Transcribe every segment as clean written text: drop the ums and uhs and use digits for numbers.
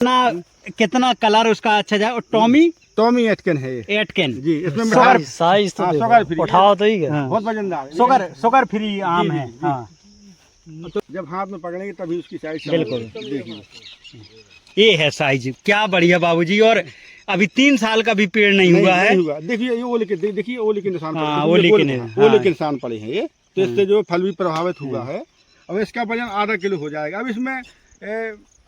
कितना कलर उसका अच्छा जाए। और टॉमी एटकेन है ये। एटकेन जी, इसमें साइज तो शुगर फ्री उठाओ तो ही है। बहुत वजनदार है। शुगर फ्री आम है। हाँ, तो जब हाथ में पकड़ेंगे तभी उसकी साइज बिल्कुल देखिए, ये है साइज। क्या बढ़िया बाबूजी। और अभी 3 साल का भी पेड़ नहीं हुआ है। देखिए ये ओले के, देखिए ओले के निशान, ओले के निशान पड़े हैं ये, तो इससे जो फल भी प्रभावित हुआ है। अब इसका वजन आधा किलो हो जाएगा। अब इसमें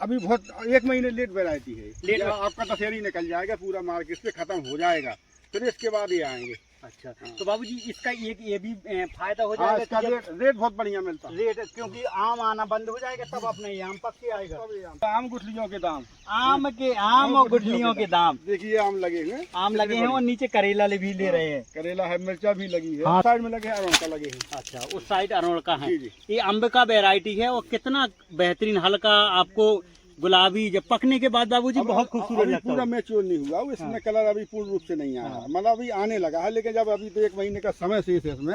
अभी बहुत 1 महीने लेट वैरायटी है। लेट आपका दशहरी निकल जाएगा, पूरा मार्केट से खत्म हो जाएगा, फिर इसके बाद ये आएंगे। अच्छा, तो बाबूजी इसका ये भी फायदा हो जाएगा। इसका रेट बहुत बढ़िया मिलता है। रेट क्योंकि आम आना बंद हो जाएगा तब अपने ये आम पक के आएगा। आम गुठलियों के दाम, आम और गुठलियों के दाम। देखिए आम लगे हैं और नीचे करेला भी ले रहे हैं। करेला है, मिर्चा भी लगी है। साइड में लगे हैं, अरोड़ का लगे हैं। अच्छा, उस साइड अरोड़ का है। ये अम्ब का वेराइटी है और कितना बेहतरीन हल्का आपको गुलाबी, जब पकने के बाद बाबूजी बहुत खूबसूरत लगता है। पूरा मैच्योर नहीं हुआ, इसमें कलर अभी पूर्ण रूप से नहीं आया, मतलब अभी आने लगा है। लेकिन जब अभी तो 1 महीने का समय शेष है इसमें,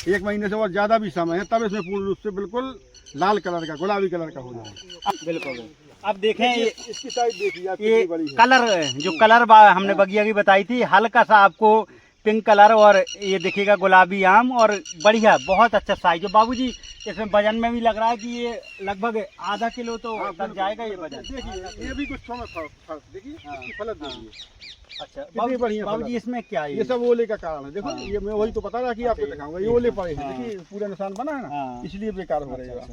1 महीने से और ज्यादा भी समय है, तब इसमें पूर्ण रूप से बिल्कुल लाल कलर का, गुलाबी कलर का हो जाएगा। बिल्कुल। अब देखें इसकी साइज देखिए, ये कलर जो कलर हमने बगिया की बताई थी, हल्का सा आपको पिंक कलर, और ये देखिएगा गुलाबी आम, और बढ़िया बहुत अच्छा साइज। बाबूजी इसमें वजन में भी लग रहा है कि ये लगभग आधा किलो तो तक जाएगा ये वजन। देखिए ये भी कुछ देखिए, फलत देखिए। अच्छा बाबूजी इसमें क्या है? ये सब ओले का कारण है। देखो ये मैं वही तो पता रहा कि आपको दिखाऊंगा, ये ओले पड़े हैं। देखिए पूरा निशान बना है ना, इसलिए बेकार हो रहेगा।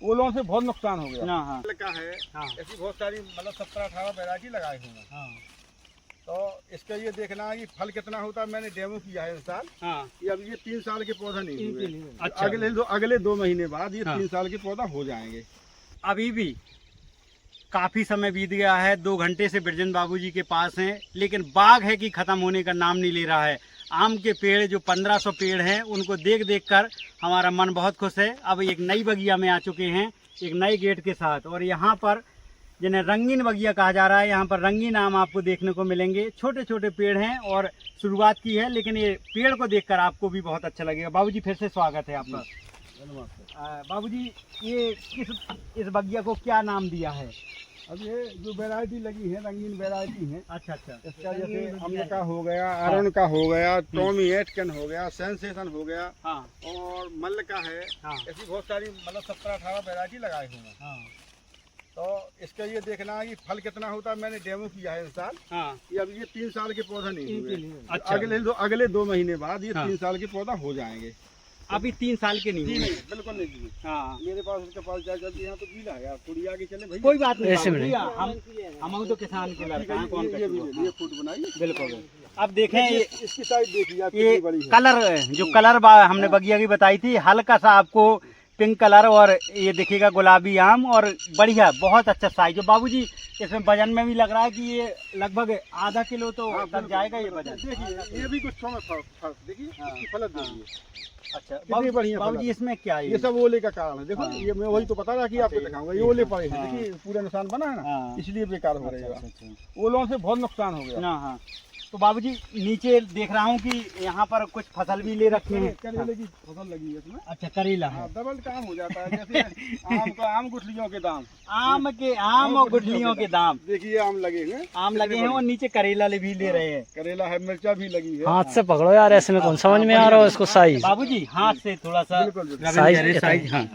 ओलों से बहुत नुकसान हो गया का है। ऐसी बहुत सारी मतलब 17-18 वैरायटी लगाए हुए हैं। तो इसका ये देखना है कि फल कितना होता है। मैंने डेमो किया है इस साल। ये अब ये 3 साल के पौधा नहीं हुए। अच्छा, अगले 2 महीने बाद ये 3 साल के पौधा हो जाएंगे। अभी भी काफी समय बीत गया है, 2 घंटे से बिरजन बाबूजी के पास हैं, लेकिन बाग है कि खत्म होने का नाम नहीं ले रहा है। आम के पेड़ जो 1500 पेड़ हैं, उनको देख देख कर हमारा मन बहुत खुश है। अब एक नई बगिया में आ चुके हैं, एक नए गेट के साथ, और यहाँ पर जिन्हें रंगीन बगिया कहा जा रहा है, यहाँ पर रंगीन आम आपको देखने को मिलेंगे। छोटे छोटे पेड़ हैं और शुरुआत की है, लेकिन ये पेड़ को देखकर आपको भी बहुत अच्छा लगेगा। बाबूजी फिर से स्वागत है आपका। बाबूजी ये इस बगिया को क्या नाम दिया है? अब ये जो वैरायटी लगी है, रंगीन वैरायटी है। अच्छा, इसका जैसे अम्ब का हो गया, अरुण का हो गया, टॉमी एटकेन हो गया, सेंसेशन हो गया, और मल्ल का है। ऐसी बहुत सारी मतलब 17-18 वैरायटी लगाए हुए हैं। तो इसका ये देखना है कि फल कितना होता है। मैंने डेमो किया है इस साल। ये अब ये 3 साल के पौधा नहीं हुए। अच्छा, अगले 2 महीने बाद ये 3 साल के पौधा हो जाएंगे। अभी 3 साल के नहीं हुए, बिल्कुल नहीं। मेरे पास उसके पास यहाँ तो गीला है, थोड़ी आगे चले भाई। कोई बात नहीं, हम तो किसान के लड़का हैं, कौन ये फूट बनाई। बिल्कुल। अब देखें इसकी साइज देखिए, ये कलर जो कलर हमने बगिया की बताई थी, हल्का सा आपको पिंक कलर, और ये देखिएगा गुलाबी आम, और बढ़िया बहुत अच्छा साइज। बाबूजी इसमें वजन में भी लग रहा है कि ये लगभग आधा किलो तो तक जाएगा ये वजन। देखिए ये भी कुछ देखिए, फलत देखिए। अच्छा बाबूजी इसमें क्या है? ये सब ओले का कारण है। देखो ये मैं वही तो पता रहा कि आपको दिखाऊंगा, ये ओले पड़े हैं। देखिए पूरा निशान बना है ना, इसलिए बेकार हो रहेगा। ओलों से बहुत नुकसान हो गया। तो बाबूजी नीचे देख रहा हूँ कि यहाँ पर कुछ फसल भी ले रखे हैं। करेले की फसल लगी है इसमें। अच्छा, करेला है। डबल काम हो जाता है। जैसे आम गुठलियों के दाम, आम और गुठलियों के दाम। देखिए आम लगे हैं और नीचे करेला भी ले रहे हैं। करेला है, मिर्चा भी लगी है। हाथ से पकड़ो यार, ऐसे में कौन समझ में आ रहा है इसको साइज? बाबूजी हाथ से थोड़ा सा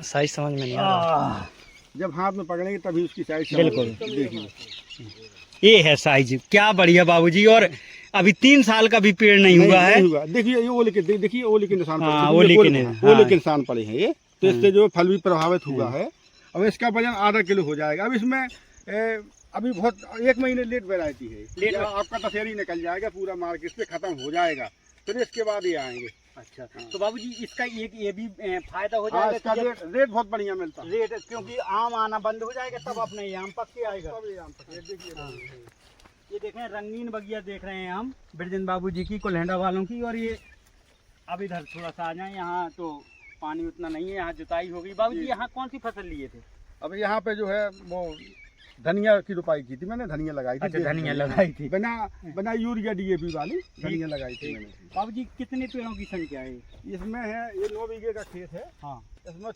साइज समझ में नहीं आ रहा। जब हाथ में पकड़ेंगे तभी उसकी साइज बिल्कुल देखिए, ये है साइज। क्या बढ़िया बाबूजी। और अभी 3 साल का भी पेड़ नहीं हुआ है। देखिए ये ओले के, देखिए ओले के निशान, ओले के निशान पड़े हैं ये, तो इससे जो फल भी प्रभावित हुआ है। अब इसका वजन आधा किलो हो जाएगा। अब इसमें अभी बहुत 1 महीने लेट वैरायटी है। आपका दशहरी निकल जाएगा, पूरा मार्केट से खत्म हो जाएगा, फिर इसके बाद ये आएंगे। अच्छा, तो बाबूजी इसका ये भी फायदा हो जाएगा। इसका रेट बहुत बढ़िया मिलता है। रेट क्योंकि आम आना बंद हो जाएगा तब अपने ये आम पक के आएगा। देखिए ये देखें रंगीन बगिया देख रहे हैं हम बिरजन बाबूजी की, कोल्हेंडा वालों की। और ये अब इधर थोड़ा सा आ जाए, यहाँ तो पानी उतना नहीं है, यहाँ जुताई हो गई। बाबूजी यहाँ कौन सी फसल लिए थे? अब यहाँ पे जो है वो धनिया की रोपाई की थी मैंने, धनिया लगाई थी। अच्छा, धनिया लगाई थी, बिना यूरिया DAP वाली धनिया लगाई थी मैंने। बाबूजी कितने पेड़ों की संख्या है इसमें? है ये 9 बीघे का खेत है। इसमें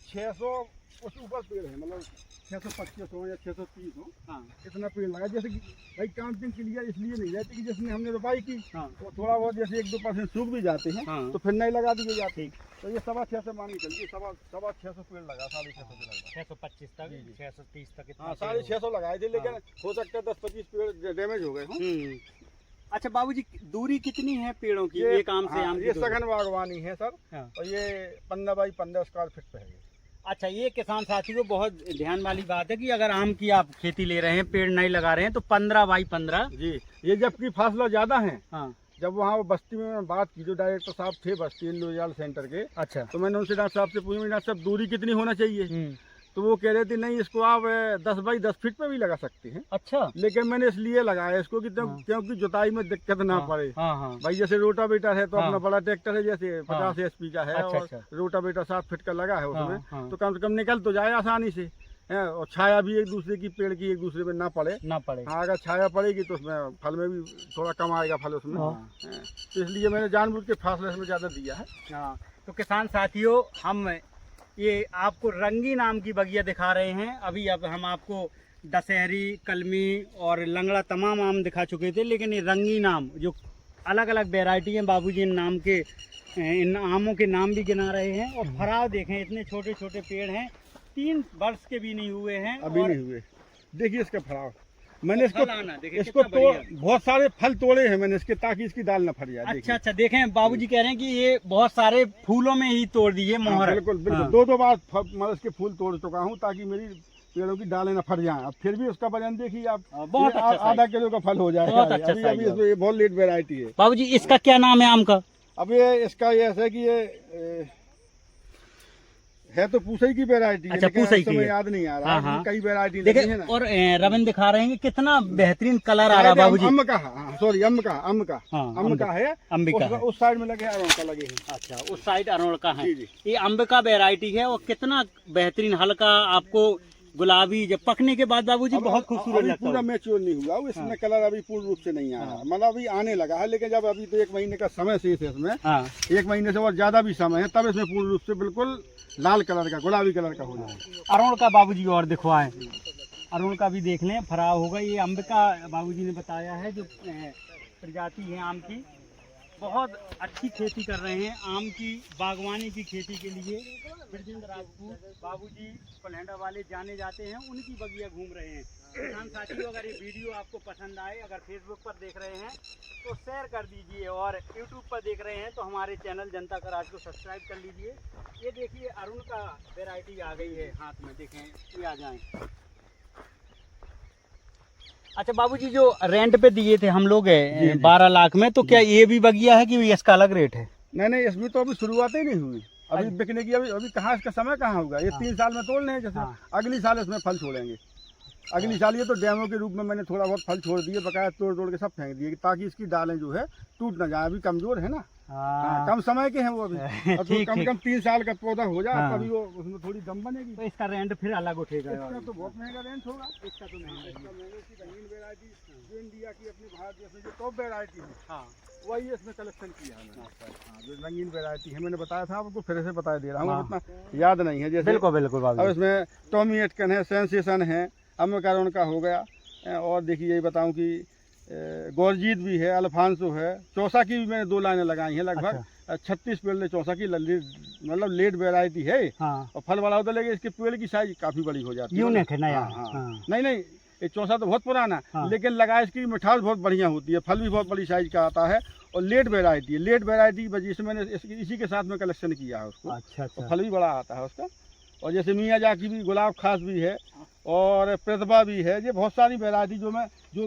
उसके ऊपर पेड़ है, मतलब 625 हो या 630 हो, हाँ इतना पेड़ लगा। जैसे कि भाई कांटिंग क्लियर इसलिए नहीं रहती कि जिसमें हमने रोपाई की हाँ वो थोड़ा बहुत जैसे 1-2% सूख भी जाते हैं हाँ। तो फिर नहीं लगा दिए जाते। तो ये 625 मान के चलिए, 625 पेड़ लगा, 650 के लगभग, 625 तक 630 तक इतना हाँ पेड़ हो गया। 650 लगाए थे, लेकिन हो सकता है 10-25 पेड़ डैमेज हो गए हों। अच्छा बाबूजी, दूरी कितनी है पेड़ों की एक आम से आम की ये दूरी? सघन बागवानी है सर, हाँ। और ये 15 बाई 15 स्क्वायर फीट पे है। अच्छा, ये किसान साथी को बहुत ध्यान वाली बात है कि अगर आम की आप खेती ले रहे हैं, पेड़ नहीं लगा रहे हैं, तो 15 बाई 15। जी, ये जबकि फासला ज्यादा है। हाँ। जब वहाँ वो बस्ती में बात की, जो डायरेक्टर साहब थे बस्ती लोहियाल सेंटर के, अच्छा। तो मैंने उनसे डॉक्टर साहब से पूछा, डॉक्टर साहब दूरी कितनी होना चाहिए? तो वो कह रहे थे नहीं, इसको आप 10 बाई 10 फीट पे भी लगा सकते हैं। अच्छा। लेकिन मैंने इसलिए लगाया इसको कि क्योंकि जुताई में दिक्कत ना पड़े। भाई जैसे रोटावेटर है तो अपना बड़ा ट्रैक्टर है, जैसे 50 HP का है, और रोटावेटर 7 फीट का लगा है उसमें, तो कम से कम निकल तो जाए आसानी से, और छाया भी एक दूसरे की, पेड़ की एक दूसरे पे ना पड़े। हाँ, अगर छाया पड़ेगी तो उसमें फल में भी थोड़ा कम आएगा फल उसमें। तो इसलिए मैंने जानबूझ के फासले इसमें ज़्यादा दिया है। हाँ, तो किसान साथियों, हम ये आपको रंगीन आम की बगिया दिखा रहे हैं। अभी अब हम आपको दशहरी, कलमी और लंगड़ा तमाम आम दिखा चुके थे, लेकिन ये रंगीन आम जो अलग अलग वेराइटी हैं, बाबूजी इन नाम के, इन आमों के नाम भी गिना रहे हैं। और फराव देखें, इतने छोटे छोटे पेड़ हैं, 3 वर्ष के भी नहीं हुए हैं, अभी नहीं हुए। देखिए इसका फराव, मैंने इसको इसको बहुत सारे फल तोड़े हैं मैंने इसके, ताकि इसकी दाल न फट जाए। अच्छा अच्छा, देखें बाबूजी कह रहे हैं कि ये बहुत सारे फूलों में ही तोड़ दिए मोहर। बिल्कुल बिल्कुल, 2 बार मतलब इसके फूल तोड़ चुका हूँ, ताकि मेरी पेड़ों की डालें न फट जाएं। अब फिर भी उसका वजन देखिए आप, बहुत अच्छा, आधा किलो का फल हो जाएगा। अभी इसमें बहुत लेट वेराइटी है। बाबूजी, इसका क्या नाम है आम का? अब ये इसका ये ऐसा है कि ये है तो पूसई की वेराइटी है। अच्छा, पूसई की, याद नहीं आ रहा। हाँ। कई वेराइटी देखिए, है ना। और रविंद्र दिखा रहे हैं कि कितना बेहतरीन कलर आ रहा है बाबूजी। अम्ब का, सॉरी अम्ब का है, अंबिका है। उस साइड में लगे अरोड़ का लगे हैं। अच्छा, उस साइड अरोड़ का है। जी। ये अम्ब का वेराइटी है, और कितना बेहतरीन हल्का आपको गुलाबी, जब पकने के बाद बाबूजी बहुत खूबसूरत लगता है। पूरा मैच्योर नहीं हुआ, इसमें कलर अभी पूर्ण रूप से नहीं आ रहा, मतलब अभी आने लगा है। लेकिन जब अभी तो 1 महीने का समय शेष है इसमें, 1 महीने से और ज्यादा भी समय है, तब इसमें पूर्ण रूप से बिल्कुल लाल कलर का, गुलाबी कलर का हो जाए। अरुण का बाबूजी और दिखवाएं, अरुण का भी देख लें, फराव होगा। ये अम्ब का बाबूजी ने बताया है, जो प्रजाति है आम की, बहुत अच्छी खेती कर रहे हैं आम की, बागवानी की खेती के लिए। ब्रजेंद्र राजपूत बाबूजी पलहंडा वाले जाने जाते हैं, उनकी बगिया घूम रहे हैं। किसान साथियों, अगर ये वीडियो आपको पसंद आए, अगर फेसबुक पर देख रहे हैं तो शेयर कर दीजिए, और यूट्यूब पर देख रहे हैं तो हमारे चैनल जनता का राज को सब्सक्राइब कर लीजिए। ये देखिए, अरुण का वेराइटी आ गई है हाथ में, देखें, ये आ जाएं। अच्छा बाबूजी, जो रेंट पे दिए थे हम लोग 12 लाख में, तो क्या ये भी बगिया है कि इसका अलग रेट है? नहीं, इसमें तो अभी शुरुआत ही नहीं हुई, अभी बिकने की अभी कहाँ, इसका समय कहाँ होगा। ये 3 साल में तोड़ लें, जैसे अगली साल इसमें फल छोड़ेंगे। अगली साल ये तो डेमो के रूप में मैंने थोड़ा बहुत फल छोड़ दिए, बकाया तोड़ के सब फेंक दिए, ताकि इसकी डालें जो है टूट ना जाए। अभी कमजोर है ना, कम समय के हैं वो अभी। तो कम से कम 3 साल का पौधा हो जाए, तभी वो उसमें थोड़ी दम बनेगी। तो इसका रेंट फिर अलग उठेगा। इसका तो बहुत महंगा रेंट होगा। इसका तो महंगा, इसकी रंगीन वेराइटी जो इंडिया की अपने भारत देश में जो टॉप वेराइटी है, वही इसमें कलेक्शन किया है मैंने। जो रंगीन वेराइटी है, मैंने बताया था आपको, फिर से बता दे रहा हूँ, इतना याद नहीं है। जैसे बिल्कुल अब इसमें टॉमी एटकन है, सेंसेशन है, अम्बकारोन का हो गया, और देखिए यही बताऊं कि गौरजीत भी है, अल्फांसो है, चौसा की भी मैंने 2 लाइनें लगाई हैं। लगभग 36 पेड़ ले चौसा की, मतलब लेट वेराइटी है। और फल बड़ा होता, लेकिन इसके पेड़ की साइज काफी बड़ी हो जाती है। यूनिक है नया। नहीं, ये चौसा तो बहुत पुराना, लेकिन लगा इसकी मिठास बहुत बढ़िया होती है, फल भी बहुत बड़ी साइज का आता है, और लेट वेराइटी है। लेट वेराइटी की वजह से मैंने इसी के साथ में कलेक्शन किया है उसको। अच्छा। तो फल भी बड़ा आता है उसका। और जैसे मियाजाकी भी, गुलाब खास भी है, और प्रतिभा भी है। ये बहुत सारी वैरायटी जो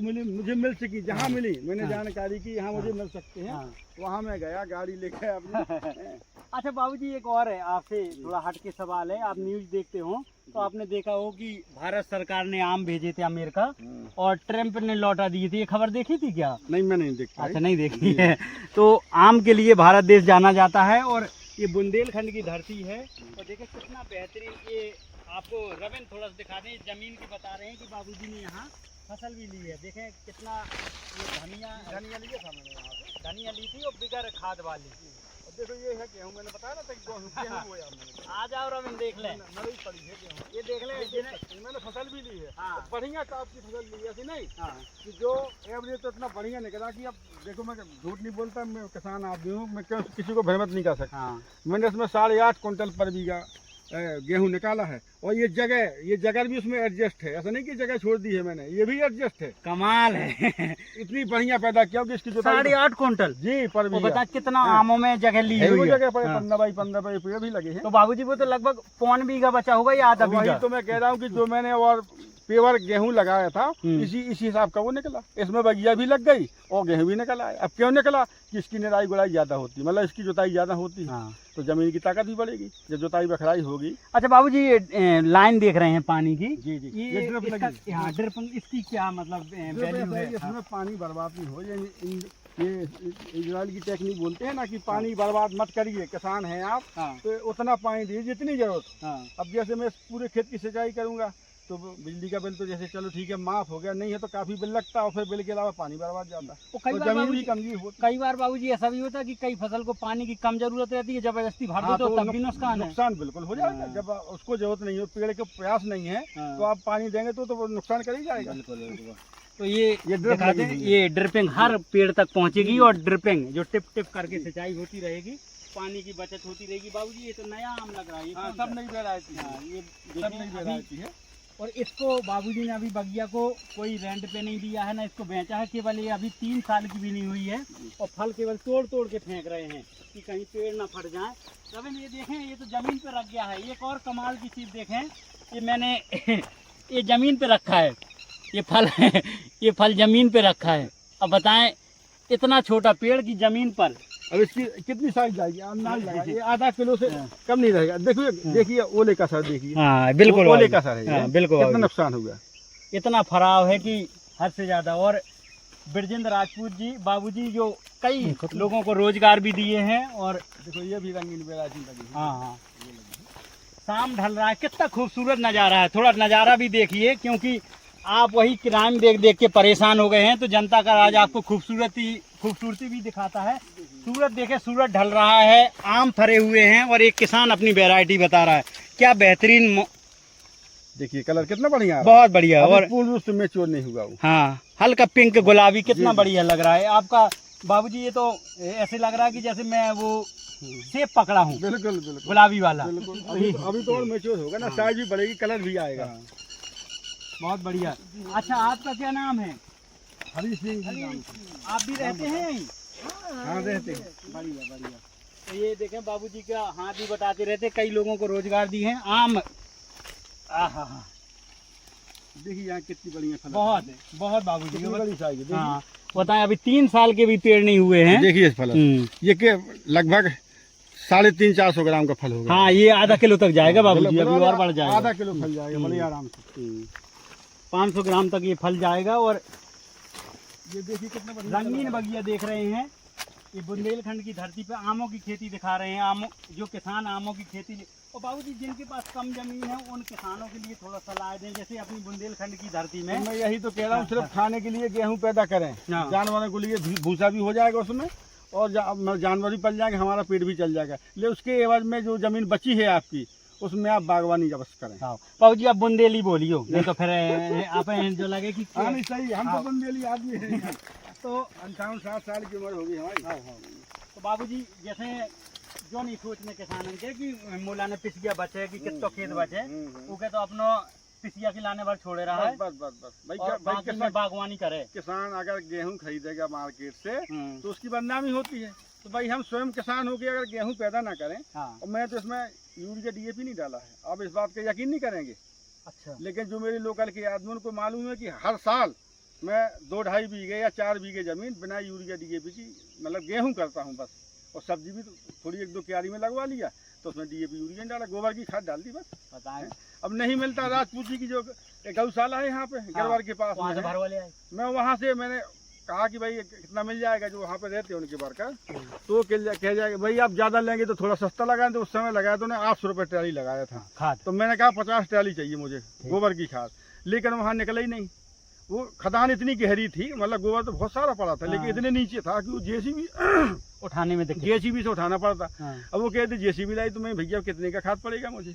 मुझे मिल सकी, जहाँ मिली मैंने जानकारी की, यहाँ मुझे मिल सकते हैं, वहाँ मैं गया, गाड़ी लेके अपनी। अच्छा बाबूजी, एक और है आपसे थोड़ा हट के सवाल है। आप न्यूज देखते हो तो आपने देखा हो कि भारत सरकार ने आम भेजे थे अमेरिका, और ट्रम्प ने लौटा दिए थे, ये खबर देखी थी क्या? नहीं, मैं नहीं देखा। अच्छा, नहीं देखी है। तो आम के लिए भारत देश जाना जाता है, और ये बुंदेलखंड की धरती है। और देखिए कितना बेहतरीन, ये आपको रविंद्र थोड़ा सा दिखा दें, जमीन की बता रहे हैं कि बाबूजी ने यहाँ फसल भी ली है। देखें कितना, ये धनिया ली है, धनिया ली थी, और बिगर खाद वाली। देखो ये है गेहूं, मैंने बताया ना था कि गेहूं बोया हमने। आ जाओ रविंद्र देख ले, नई पड़ी है गेहूं, ये देख ले। मैंने फसल भी ली है। हाँ। बढ़िया टॉप की फसल ली है, ऐसी नहीं हाँ। कि जो एवरेज तो इतना बढ़िया निकला कि अब देखो, मैं झूठ नहीं बोलता, मैं किसान आदमी हूँ, मैं क्यों किसी को भ्रमित नहीं कर सकता। हाँ। मैंने इसमें 8.5 कुंटल पर बीघा गेहूं निकाला है। और ये जगह भी उसमें एडजस्ट है, ऐसा नहीं कि जगह छोड़ दी है मैंने, ये भी एडजस्ट है। कमाल है। इतनी बढ़िया पैदा किया कि इसकी जोताई 8.5 कुंटल जी पर वो बीघा। बता कितना आमों में जगह ली है, वो हुई है। जगह पर हाँ। 15 बाई 15 बाई पेड़ भी लगे हैं। तो बाबूजी वो तो लगभग 1.25 बीघा बचा होगा या आधा वही बीघा। तो मैं कह रहा हूँ कि जो मैंने और पेवर गेहूं लगाया था इसी हिसाब का वो निकला। इसमें बगिया भी लग गई और गेहूं भी निकला है। अब क्यों निकला कि इसकी निराई गुड़ाई ज्यादा होती है, मतलब इसकी जुताई ज्यादा होती है। हाँ। तो जमीन की ताकत भी बढ़ेगी जब जुताई बखराई होगी। अच्छा बाबूजी, ये लाइन देख रहे हैं पानी की। जी जी, ये ड्रिप इसका लगी। हाँ, ड्रिप, इसकी क्या मतलब वैल्यू है? इसमें पानी बर्बाद नहीं हो, ये इजराइल की टेक्निक बोलते हैं ना कि पानी बर्बाद मत करिए, किसान हैं आप। हाँ। तो उतना पानी दीजिए जितनी जरूरत। हाँ। अब जैसे मैं पूरे खेत की सिंचाई करूंगा तो बिजली का बिल तो जैसे चलो ठीक है माफ हो गया, नहीं है तो काफी बिल लगता है और फिर बिल के अलावा पानी बर्बाद जाता है। वो कई तो बार जमीन बाबूजी- भी कमजोर होती कई बार बाबूजी ऐसा भी होता है कि कई फसल को पानी की कम जरूरत रहती है, जबरदस्ती भर है। दो हाँ, तो तो तब भी नुकसान है। नुकसान बिल्कुल हो जाएगा। हाँ। जब उसको जरूरत नहीं हो, पेड़ के प्रयास नहीं है हाँ। तो आप पानी देंगे तो वो नुकसान कर ही जाएगा। तो ये ये ड्रिप दिखा लगी दें, हुई है। ये ड्रिपिंग हर पेड़ तक पहुंचेगी और ड्रिपिंग जो टिप टिप करके सिंचाई होती रहेगी, पानी की बचत होती रहेगी। बाबूजी ये तो नया आम लग रहा है, ये हाँ, कौन सा? सब नई वैरायटी है। हाँ, ये सब देखें नई अभी। वैरायटी है। और इसको बाबूजी ने अभी बगिया को कोई रेंट पे नहीं दिया है ना, इसको बेचा है, केवल ये अभी 3 साल की भी नहीं हुई है और फल केवल तोड़ तोड़ के फेंक रहे हैं कि कहीं पेड़ ना फट जाए। रविंद्र ये देखें, ये तो जमीन पे रख गया है। एक और कमाल की चीज़ देखें, ये मैंने ये जमीन पे रखा है, ये फल ये फल जमीन पे रखा है। अब बताएं, इतना छोटा पेड़ की जमीन पर। अब इसकी कितनी साइज जाएगी अंदाज लगा, ये आधा किलो से कम नहीं रहेगा। देखिए ओले का सर, देखिए हाँ बिल्कुल ओले का सर है। हाँ, बिल्कुल कितना बाबूजी। नुकसान हुआ। इतना फराव है कि हद से ज़्यादा। और बिरजेंद्र राजपूत जी बाबूजी जो कई लोगों को रोजगार भी दिए हैं। और देखो ये भी रंगीन वैरायटी लगी है। हाँ हाँ, शाम ढल रहा है, कितना खूबसूरत नज़ारा है। थोड़ा नज़ारा भी देखिए, क्योंकि आप वही क्राइम देख देख के परेशान हो गए हैं, तो जनता का राज आपको खूबसूरती भी दिखाता है। सूरज देखे, सूरज ढल रहा है, आम फरे हुए हैं और एक किसान अपनी वैरायटी बता रहा है। क्या बेहतरीन, देखिए कलर कितना बढ़िया आ रहा है। बहुत बढ़िया। अभी और पूर्ण रूप से मैच्योर नहीं हुआ वो। हाँ, हल्का पिंक गुलाबी, कितना जी। बढ़िया लग रहा है आपका बाबूजी। ये तो ऐसे लग रहा है कि जैसे मैं वो सेब पकड़ा हूँ, बिल्कुल बिल्कुल गुलाबी वाला। बिल्कुल। अभी तो और मैच्योर होगा ना, साइज भी बढ़ेगी, कलर भी आएगा। बहुत बढ़िया। अच्छा, आपका क्या नाम है? हरी सिंह जी नाम। आप भी रहते हैं यहीं? हाँ रहते हैं। बढ़िया बढ़िया। तो ये देखें, बाबूजी का हाथ भी बताते रहते, कई लोगों को रोजगार दिए हैं। आम आहा, देखिए यहाँ कितनी बढ़िया फल। बहुत है, बहुत बाबूजी। कितनी बड़ी साइज है, देखिए। हाँ बताएं, अभी 3 साल के भी पेड़ नहीं हुए हैं। देखिए इस फल, ये के लगभग 350-400 ग्राम का फल होगा। हाँ, ये आधा किलो तक जाएगा बाबूजी, अभी और बढ़ जाएगा। आधा किलो फल जाएगा बड़े आराम से। 500 ग्राम तक ये फल जाएगा। और ये देखिए कितना बढ़िया रंगीन बगिया देख रहे हैं। ये बुंदेलखंड की धरती पे आमों की खेती दिखा रहे हैं। आमों, जो किसान आमों की खेती, और बाबूजी जिनके पास कम जमीन है उन किसानों के लिए थोड़ा सलाह दें, जैसे अपनी बुंदेलखंड की धरती में। मैं यही तो कह रहा हूँ, सिर्फ खाने के लिए गेहूं पैदा करें, हाँ। जानवरों के लिए भूसा भी हो जाएगा उसमें और जानवर भी पल जाएंगे, हमारा पेट भी चल जाएगा। ले उसके एवज में जो जमीन बची है आपकी, उसमें आप बागवानी अवश्य करें। बाबूजी आप बुंदेली बोलियो, नहीं तो फिर आप जो लगे कि हाँ नहीं सही, हम हाँ। तो बुंदेली आदमी हैं। तो 58-60 साल की उम्र होगी हमारी। तो बाबूजी जैसे जो नहीं सोचने किसानन के कि मोला ने पिसिया बचे कि कितो खेत बचे, वो के तो अपनो पिसिया खिलाने भर छोड़े रहा है। बस बस बस भाई, और बाकी में बागवानी करे। किसान अगर गेहूं खरीदेगा मार्केट से तो उसकी बदनामी होती है। तो भाई हम स्वयं किसान होकर अगर गेहूं पैदा ना करें, हाँ। और मैं तो इसमें यूरिया DAP नहीं डाला है, आप इस बात का यकीन नहीं करेंगे। अच्छा। लेकिन जो मेरी लोकल के आदमियों को मालूम है कि हर साल मैं 2-2.5 बीघे या 4 बीघे जमीन बिना यूरिया DAP की मतलब गेहूं करता हूं बस। और सब्जी भी थोड़ी 1-2 क्यारी में लगवा लिया, तो उसमें DAP यूरिया नहीं डाला, गोबर की खाद डाल दी बस। बताएं, अब नहीं मिलता, राजपूत जी की जो गौशाला है यहाँ पे गरवार के पास वहाँ से में है, भरवा ले आए। मैं वहाँ से मैंने कहा कि भाई कितना मिल जाएगा, जो वहाँ पे रहते हैं उनके वर्कर, तो कह जाएगा भाई आप ज़्यादा लेंगे तो थोड़ा सस्ता लगाएं। तो उस समय लगाया तो उन्हें 800 रुपये ट्राली लगाया था खाद। तो मैंने कहा 50 ट्राली चाहिए मुझे गोबर की खाद, लेकिन वहाँ निकला ही नहीं। वो खदान इतनी गहरी थी, मतलब गोबर तो बहुत सारा पड़ा था, लेकिन इतने नीचे था कि वो जेसीबी उठाने में जेसीबी से उठाना पड़ता। हाँ। अब वो कहते जेसीबी लाई तो मैं भैया कितने का खाद पड़ेगा मुझे,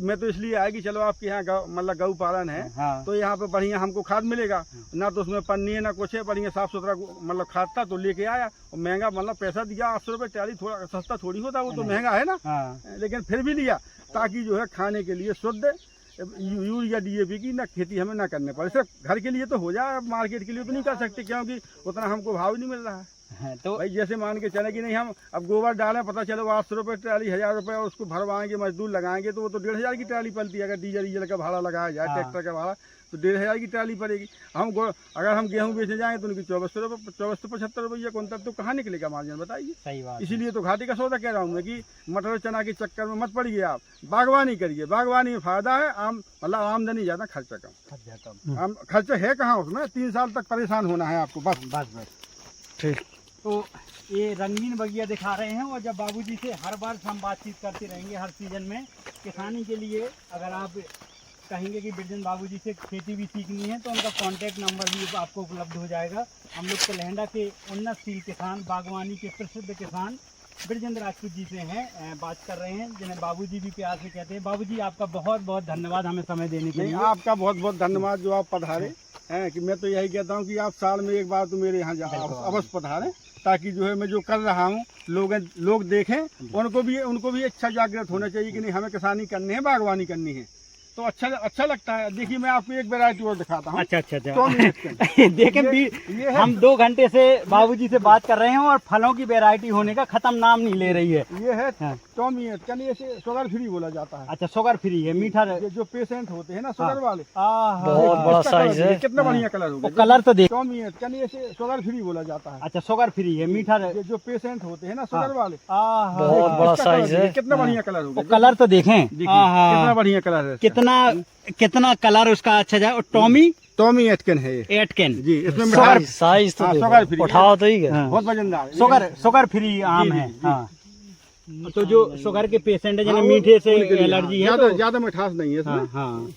मैं तो इसलिए आया कि चलो आपके यहाँ मतलब गौ पालन है, हाँ। तो यहाँ पे बढ़िया हमको खाद मिलेगा, ना तो उसमें पन्नी है ना कुछ है, बढ़िया साफ सुथरा मतलब खाद था, तो लेके आया। और महंगा मतलब पैसा दिया 800 रुपये ट्राली, थोड़ा सस्ता थोड़ी होता, वो तो महंगा है ना, लेकिन फिर भी लिया ताकि जो है खाने के लिए शुद्ध यूरिया DAP की ना खेती हमें ना करने पड़े। सिर्फ घर के लिए तो हो जाए, मार्केट के लिए तो नहीं कर सकते, क्योंकि उतना हमको भाव नहीं मिल रहा है। तो भाई जैसे मान के चले कि नहीं, हम अब गोबर डालें, पता चलो 800 रुपये ट्राली, 1000 रुपये, और उसको भरवाएंगे, मजदूर लगाएंगे, तो वो तो 1500 की ट्राली पड़ती है। अगर डीजल का भाड़ा लगाया जाए, ट्रैक्टर का भाड़ा, तो 1500 की ट्राली पड़ेगी। अगर हम गेहूँ बेचने जाएंगे तो उनकी 2475 रुपये कुंतल, तो कहाँ निकलेगा मार्जिन, बताइए। सही बात। इसीलिए तो घाटे का सौदा कह रहा हूँ मैं कि मटर चना के चक्कर में मत पड़िए, आप बागवानी करिए। बागवानी में फायदा है, मतलब आमदनी ज़्यादा, खर्चा कम। खर्चा है कहाँ उसमें, 3 साल तक परेशान होना है आपको, बस। ठीक। तो ये रंगीन बगिया दिखा रहे हैं, और जब बाबूजी से हर बार हम बातचीत करते रहेंगे हर सीजन में किसानी के लिए। अगर आप कहेंगे कि बिरजन बाबूजी से खेती भी सीखनी है, तो उनका कांटेक्ट नंबर भी आपको उपलब्ध हो जाएगा। हम लोग तो लहंदा के उन्नतशील किसान, बागवानी के प्रसिद्ध किसान बिरजेंद्र राजपूत जी से हैं बात कर रहे हैं, जिन्हें बाबूजी भी प्यार से कहते हैं। बाबूजी आपका बहुत बहुत धन्यवाद हमें समय देने के लिए। आपका बहुत बहुत धन्यवाद जो आप पधारे हैं, कि मैं तो यही कहता हूँ कि आप साल में एक बार तो मेरे यहाँ अवश्य पधारें, ताकि जो है मैं जो कर रहा हूँ लोग देखें, उनको भी अच्छा जागृत होना चाहिए कि नहीं, हमें किसानी करनी है, बागवानी करनी है, तो अच्छा लगता है। देखिए मैं आपको एक वैरायटी और दिखाता हूँ। अच्छा। देखें, हम 2 घंटे से बाबूजी से बात कर रहे हैं, और फलों की वैरायटी होने का खत्म नाम नहीं ले रही है। ये है टॉमी एटकन, इसे शुगर फ्री बोला जाता है। अच्छा, शुगर फ्री है, मीठा। जो पेशेंट होते हैं ना शुगर वाले, बहुत बड़ा साइज है, कितना बढ़िया कलर होगा। कलर तो देख, टॉमी एटकन, इसे शुगर फ्री बोला जाता है। अच्छा, शुगर फ्री है, मीठा। जो पेशेंट होते हैं ना शुगर वाले, बहुत बड़ा साइज है, कितना बढ़िया कलर होगा। कलर तो देखें, कितना बढ़िया कलर है, कितना कलर उसका अच्छा जाए। और टॉमी एटकन है ये। एटकन जी, इसमें साइज तो शुगर फ्री, उठाओ तो ही बहुत वजनदार, शुगर फ्री आम है। तो जो शुगर के पेशेंट है, जिन्हें मीठे से एलर्जी है, ज्यादा मिठास नहीं है इसमें। हाँ,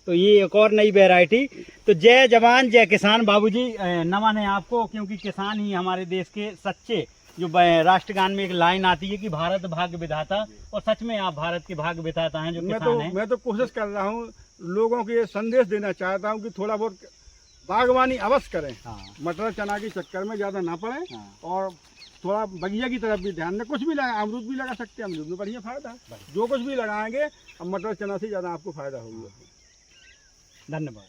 तो ये एक और नई वैरायटी। तो जय जवान जय किसान। बाबूजी नमन है आपको, क्योंकि किसान ही हमारे देश के सच्चे, जो राष्ट्रगान में एक लाइन आती है कि भारत भाग्य विधाता, और सच में आप भारत के भाग्य विधाता हैं जो किसान हैं। मैं तो कोशिश कर रहा हूँ, लोगों को ये संदेश देना चाहता हूँ कि थोड़ा बहुत बागवानी अवश्य करें। मटर चना के चक्कर में ज्यादा ना पड़े, और थोड़ा बगिया की तरफ भी ध्यान दें। कुछ भी लगा, अमरूद भी लगा सकते हैं, अमरूद में बढ़िया फायदा है। जो कुछ भी लगाएंगे, अब मटर चना से ज्यादा आपको फायदा होगा। धन्यवाद।